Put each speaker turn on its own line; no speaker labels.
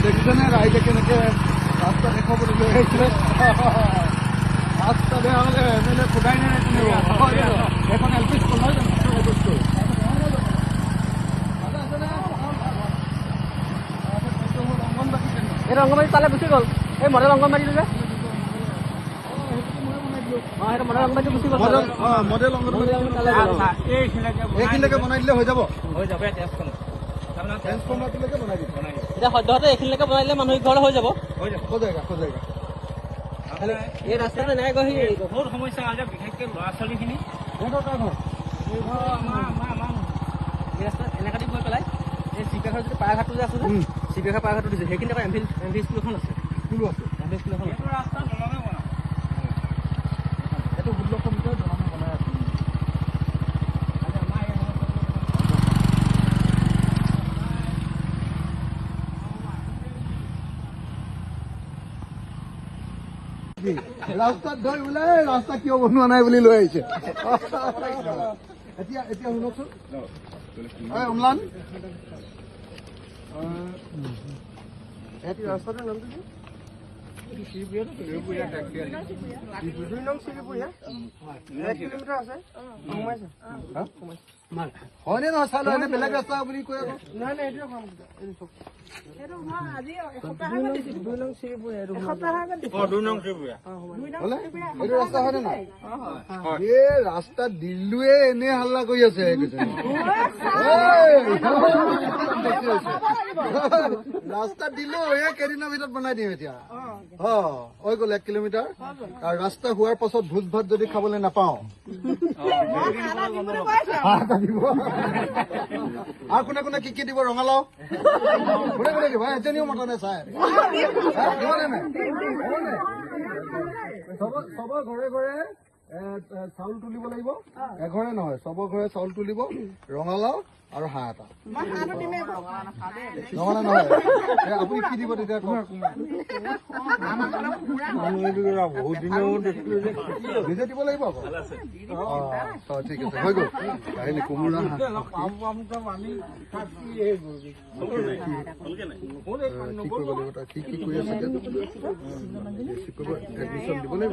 দেখিছেনে ৰাইজে কেনেকে ৰাস্তা দেখুৱাবলৈ লৈ আহিছিলে। ৰাস্তা বেয়া হ'লে এম সোধাই নাই কোনেও। এখন এল পি স্কুল নহয় জানো?
এই অংগনবাড়ী তালে গুচি গ'ল। এই মডেল অংগনবাড়ীটো যে সেইটো মডেল অংগনবাড়ীটো গুচি গ'ল।
মডেল অংগনবাড়ী এইখিনিলৈকে বনাই দিলে হৈ যাব। ট্ৰেন্সফৰ্মাৰটোলৈকে বনাই দিব।
এতিয়া সদ্যহতে এইখিনিলৈকে বনাই দিলে মানুহ ঘৰলৈ হৈ যাব।
খোজাইগা
এই ৰাস্তাটো এনেকৈ গৈ
বহুত সমস্যা আছে, বিশেষকৈ ল'ৰা ছোৱালীখিনি।
সিহঁতৰ কাৰ ঘৰ?
এই ৰাস্তাত এনেকৈ দি গৈ পেলাই এই চিপিয়াখাৰ যদি পায়ঘাটটো যে আছে যে চিপিয়াখাৰ পায়ঘাটটো দিছে সেইখিনি আকৌ এম ভি স্কুল এখন আছে।
স্কুলো আছে।
এম ভি স্কুল এখন
এইটো ৰাস্তা দলঙে বনাম।
এইটো 16 মিটাৰ দলঙে বনাই আছে। ৰাস্তাত ধৰি ওলাই ৰাস্তা কিয় বনোৱা নাই বুলি লৈ আহিছে। এতিয়া শুনকচোন অম্লান, ৰাস্তাটোৰ নামটো কি? 2 নং চিৰিপুৰীয়া 1 কিলোমিটাৰ আছে। হয়নে নহয় চাই লয়, বেলেগ ৰাস্তা বুলি কৈ আকৌ। নাই এইটো ৰাস্তা হয়নে নহয়? এই ৰাস্তা দিল্লুৱে এনে হাল্লা কৰি আছে। ৰাস্তা দিলো এই কেইদিনৰ ভিতৰত বনাই দিম এতিয়া। হৈ গ'ল 1 কিলোমিটাৰ। আৰু ৰাস্তা হোৱাৰ পাছত ভোজ ভাত যদি খাবলৈ নাপাওঁ আৰু কোনে কোনে কি দিব? ৰঙালাও কোনে কোনে দিব? এজনীও মতা নাই চাই চবৰ ঘৰে ঘৰে চাউল তুলিব লাগিব। এঘৰে নহয়, চবৰ ঘৰে চাউল তুলিব, ৰঙালাও আৰু হাঁহ এটা। ৰঙালাও নহয়, আপুনি কি দিব তেতিয়া? নিজে দিব লাগিব আকৌ। ঠিক আছে, হৈ গ'ল কাহিনী। কোমোৰা ঠিক কৰিব লাগিব। তাই কি কৰি আছে এডমিশ্যন দিব লাগিব।